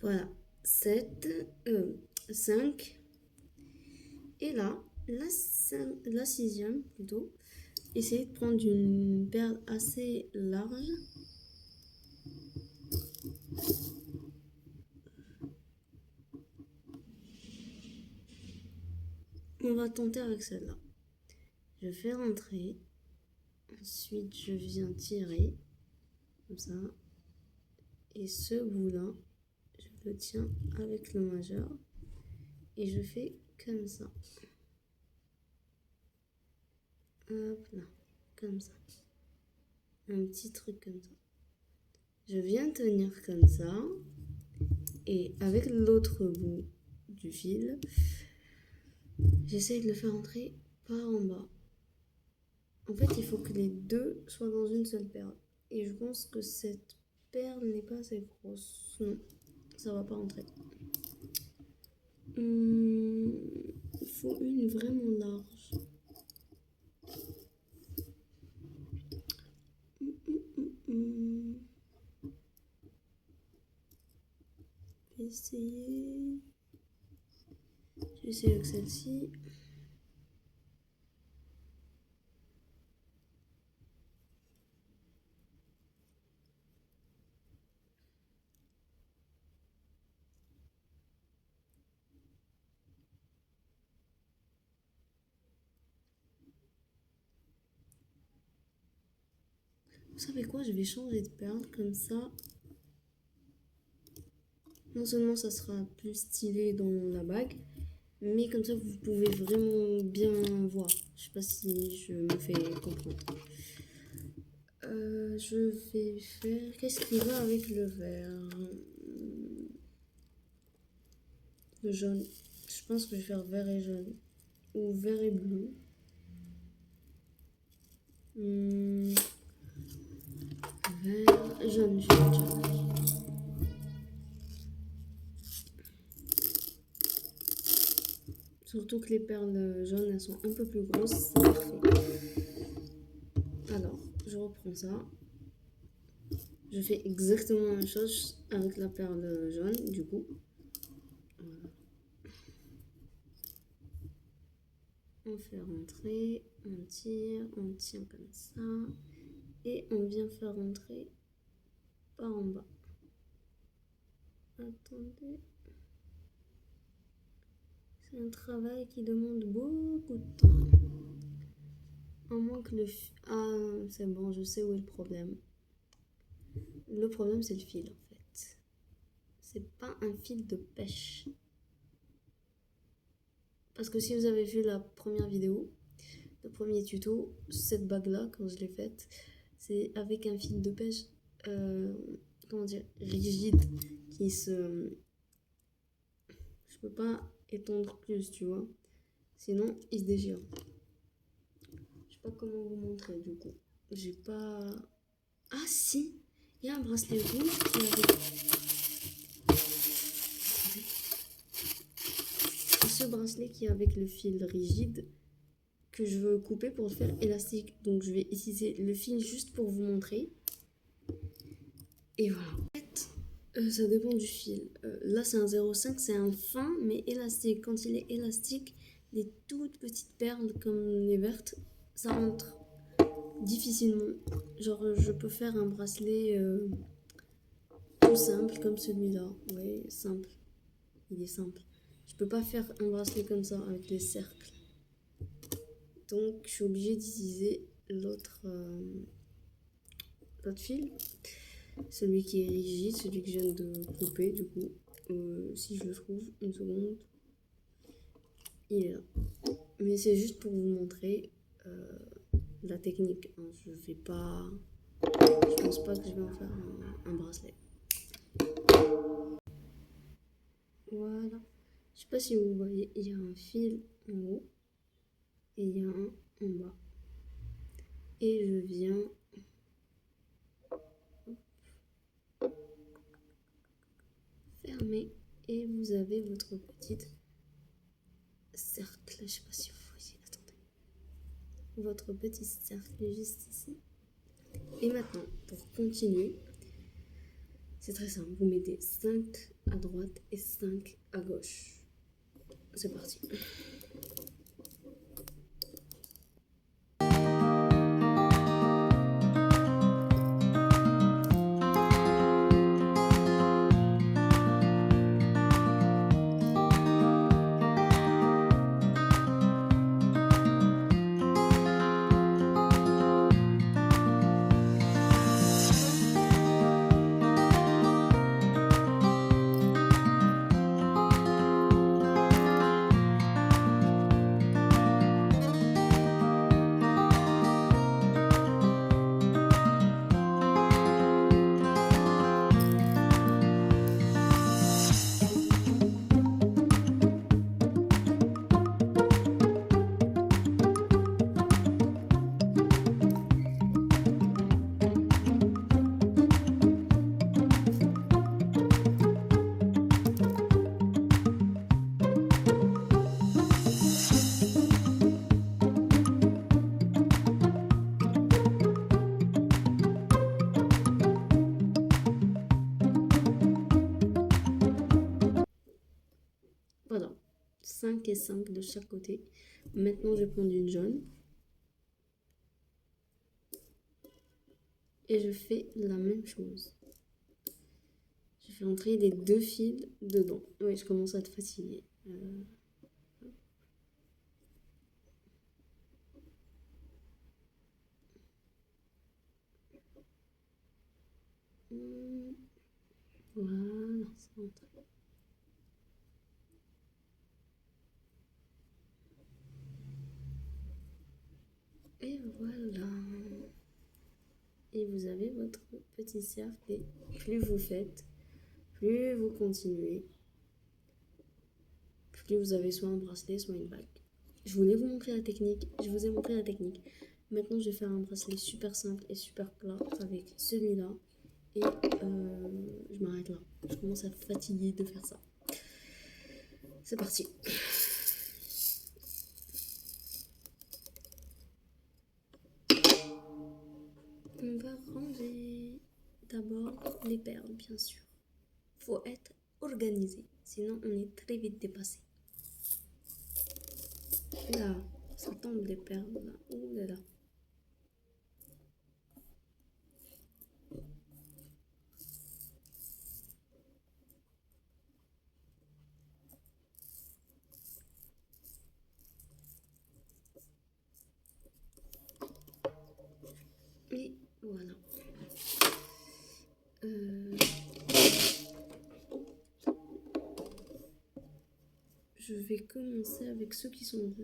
Voilà, 5. Et là, la sixième plutôt, essayez de prendre une perle assez large. On va tenter avec celle-là. Je fais rentrer. Ensuite, je viens tirer. Comme ça. Et ce bout-là, je le tiens avec le majeur. Et je fais comme ça. Hop là. Comme ça. Un petit truc comme ça. Je viens tenir comme ça. Et avec l'autre bout du fil, j'essaie de le faire entrer par en bas. En fait, il faut que les deux soient dans une seule perle. Et je pense que cette perle n'est pas assez grosse. Non, ça va pas rentrer. Il faut une vraiment large. Je vais essayer. Je vais essayer avec celle-ci. Vous savez quoi? Je vais changer de perle comme ça. Non seulement ça sera plus stylé dans la bague, mais comme ça vous pouvez vraiment bien voir. Je sais pas si je me fais comprendre. Je vais faire... Qu'est-ce qui va avec le vert? Le jaune. Je pense que je vais faire vert et jaune. Ou vert et bleu. Vert, jaune, jaune. Surtout que les perles jaunes, elles sont un peu plus grosses, c'est parfait. Alors, je reprends ça. Je fais exactement la même chose avec la perle jaune, du coup. Voilà. On fait rentrer, on tire, on tient comme ça. Et on vient faire rentrer par en bas. Attendez. C'est un travail qui demande beaucoup de temps. À moins que le... Ah, c'est bon, je sais où est le problème. Le problème, c'est le fil, en fait. C'est pas un fil de pêche. Parce que si vous avez vu la première vidéo, le premier tuto, cette bague-là, quand je l'ai faite, c'est avec un fil de pêche, comment dire, rigide, qui se... Je peux pas étendre plus, tu vois. Sinon, il se déchire. Je sais pas comment vous montrer, du coup. J'ai pas... Ah, si! Il y a un bracelet rouge qui avait... Ce bracelet qui est avec le fil rigide que je veux couper pour le faire élastique. Donc je vais utiliser le fil juste pour vous montrer. Et voilà. En fait, ça dépend du fil. Là c'est un 0,5, c'est un fin mais élastique. Quand il est élastique, les toutes petites perles comme les vertes, ça rentre difficilement. Genre je peux faire un bracelet tout simple comme celui-là. Ouais, simple. Il est simple. Je peux pas faire un bracelet comme ça avec des cercles. Donc je suis obligée d'utiliser l'autre fil. Celui qui est rigide, celui que je viens de couper du coup. Si je le trouve, une seconde. Il est là. Mais c'est juste pour vous montrer la technique. Hein. Je vais pas... Je pense pas que je vais en faire un bracelet. Voilà. Je sais pas si vous voyez, il y a un fil en haut et il y a un en bas. Et je viens fermer et vous avez votre petite cercle. Je sais pas si vous voyez, attendez. Votre petit cercle juste ici. Et maintenant, pour continuer, c'est très simple. Vous mettez 5 à droite et 5 à gauche. C'est parti. 5 et 5 de chaque côté. Maintenant, je prends une jaune. Et je fais la même chose. Je fais entrer les 2 fils dedans. Oui, je commence à être fatiguée. Voilà, c'est rentré. Et voilà. Et vous avez votre petit cercle. Et plus vous faites, plus vous continuez, plus vous avez soit un bracelet, soit une bague. Je voulais vous montrer la technique. Je vous ai montré la technique. Maintenant, je vais faire un bracelet super simple et super plat avec celui-là. Et je m'arrête là. Je commence à être fatiguée de faire ça. C'est parti. On va ranger d'abord les perles, bien sûr. Faut être organisé, sinon on est très vite dépassé. Là, ça tombe des perles là. Ouh là là. Et voilà. Je vais commencer avec ceux qui sont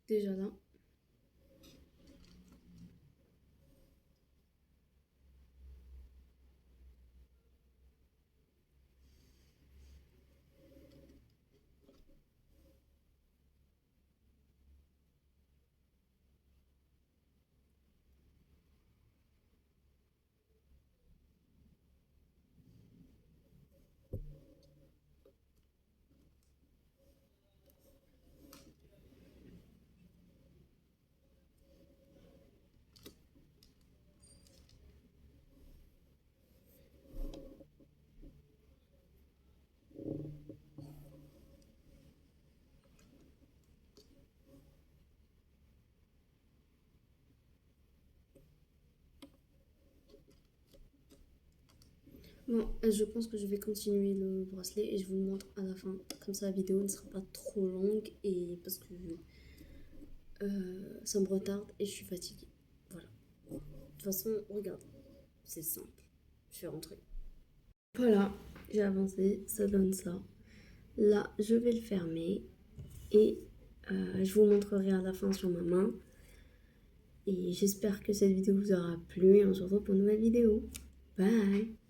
déjà là. Bon, je pense que je vais continuer le bracelet et je vous le montre à la fin. Comme ça, la vidéo ne sera pas trop longue et parce que ça me retarde et je suis fatiguée. Voilà. De toute façon, regarde, c'est simple. Je vais rentrer. Voilà, j'ai avancé, ça donne ça. Là, je vais le fermer et je vous montrerai à la fin sur ma main. Et j'espère que cette vidéo vous aura plu et on se retrouve pour une nouvelle vidéo. Bye!